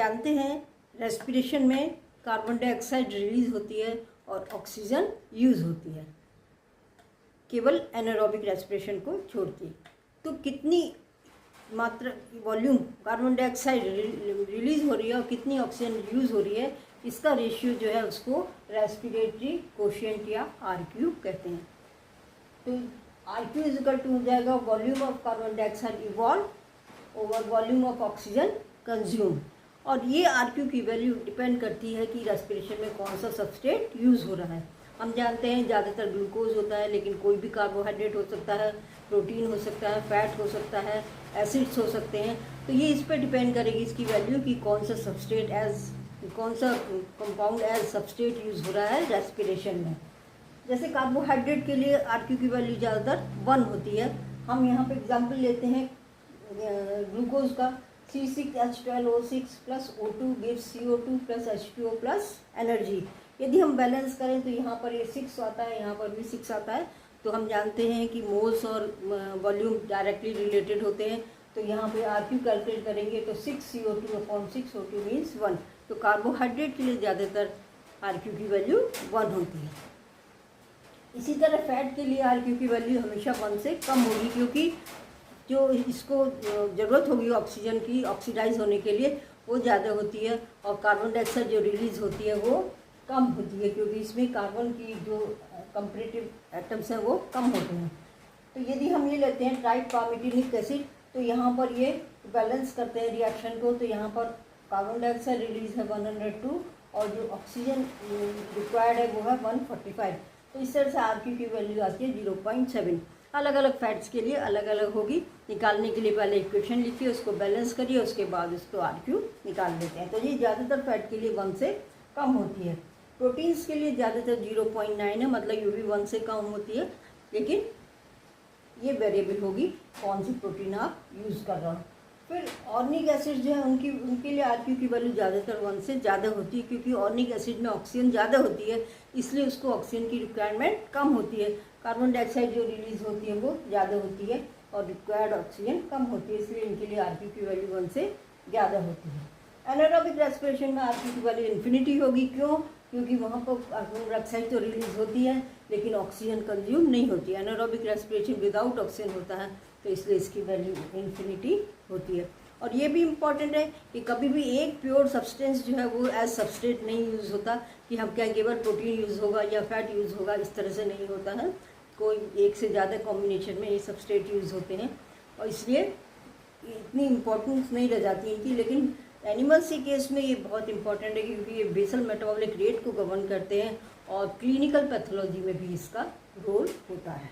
जानते हैं रेस्पिरेशन में कार्बन डाइऑक्साइड रिलीज होती है और ऑक्सीजन यूज़ होती है, केवल एनारोबिक रेस्पिरेशन को छोड़ती। तो कितनी मात्रा वॉल्यूम कार्बन डाइऑक्साइड रिलीज हो रही है और कितनी ऑक्सीजन यूज़ हो रही है, इसका रेशियो जो है उसको रेस्पिरेटरी कोशिएंट या RQ कहते हैं। तो RQ इज इक्वल टू हो जाएगा volume of carbon dioxide evolve over volume of oxygen consume. और ये RQ की वैल्यू डिपेंड करती है कि रेस्पिरेशन में कौन सा सबस्ट्रेट यूज़ हो रहा है। हम जानते हैं ज़्यादातर ग्लूकोज होता है, लेकिन कोई भी कार्बोहाइड्रेट हो सकता है, प्रोटीन हो सकता है, फैट हो सकता है, एसिड्स हो सकते हैं। तो ये इस पर डिपेंड करेगी इसकी वैल्यू कि कौन सा कंपाउंड एज सबस्ट्रेट यूज़ हो रहा है रेस्पिरेशन में। जैसे कार्बोहाइड्रेट के लिए RQ की वैल्यू ज़्यादातर 1 होती है। हम यहाँ पे एग्जांपल लेते हैं ग्लूकोज का, C6H12O6 plus O2 gives CO2 plus H2O plus energy. यदि हम बैलेंस करें तो यहाँ पर ये 6 आता है, यहाँ पर भी 6 आता है। तो हम जानते हैं कि मोल्स और वॉल्यूम डायरेक्टली रिलेटेड होते हैं। तो यहाँ पे RQ कैलकुलेट करेंगे तो 6CO2/6 O2 मीन्स 1। तो कार्बोहाइड्रेट के लिए ज़्यादातर RQ की वैल्यू 1 होती है। इसी तरह फैट के लिए RQ की वैल्यू हमेशा 1 से कम होगी, क्योंकि जो इसको ज़रूरत होगी ऑक्सीजन की ऑक्सीडाइज होने के लिए वो ज़्यादा होती है, और कार्बन डाइऑक्साइड जो रिलीज़ होती है वो कम होती है, क्योंकि इसमें कार्बन की जो कंपैरेटिव एटम्स हैं वो कम होते हैं। तो यदि हम ये लेते हैं ट्राइपामिटिनिक एसिड, तो यहाँ पर ये बैलेंस करते हैं रिएक्शन को। तो यहाँ पर कार्बन डाइऑक्साइड रिलीज है 102 और जो ऑक्सीजन रिक्वायर्ड है वो है 145। तो इस तरह से RQ की वैल्यू आती है 0.7। अलग अलग फैट्स के लिए अलग अलग होगी। निकालने के लिए पहले इक्वेशन लिखिए, उसको बैलेंस करिए, उसके बाद उसको RQ निकाल लेते हैं। तो ये ज़्यादातर फैट के लिए 1 से कम होती है। प्रोटीन्स के लिए ज़्यादातर 0.9 है, मतलब ये भी 1 से कम होती है, लेकिन ये वेरिएबल होगी कौन सी प्रोटीन आप यूज़ कर रहे हो। फिर ऑर्निक एसिड जो है उनके लिए RQ की वैल्यू ज़्यादातर 1 से ज़्यादा होती है, क्योंकि ऑर्निक एसिड में ऑक्सीजन ज़्यादा होती है, इसलिए उसको ऑक्सीजन की रिक्वायरमेंट कम होती है। कार्बन डाइऑक्साइड जो रिलीज़ होती है वो ज़्यादा होती है और रिक्वायर्ड ऑक्सीजन कम होती है, इसलिए इनके लिए RQ की वैल्यू 1 से ज़्यादा होती है। एनारोबिक रेस्पिरेशन में RQ की वैल्यू इन्फिनिटी होगी। क्यों? क्योंकि वहाँ पर कार्बन डाइऑक्साइड तो रिलीज़ होती है, लेकिन ऑक्सीजन कंज्यूम नहीं होती है। एनारोबिक रेस्पिरेशन विदाउट ऑक्सीजन होता है, तो इसलिए इसकी वैल्यू इन्फिनिटी होती है। और ये भी इम्पॉर्टेंट है कि कभी भी एक प्योर सब्सटेंस जो है वो एज सबस्ट्रेट नहीं यूज़ होता, कि हम क्या केवल प्रोटीन यूज़ होगा या फैट यूज़ होगा, इस तरह से नहीं होता है। कोई एक से ज़्यादा कॉम्बिनेशन में ये सबस्ट्रेट यूज़ होते हैं, और इसलिए इतनी इम्पोर्टेंस नहीं रह जाती इनकी। लेकिन एनिमल्स के केस में ये बहुत इंपॉर्टेंट है, क्योंकि ये बेसल मेटाबॉलिक रेट को गवर्न करते हैं और क्लिनिकल पैथोलॉजी में भी इसका रोल होता है।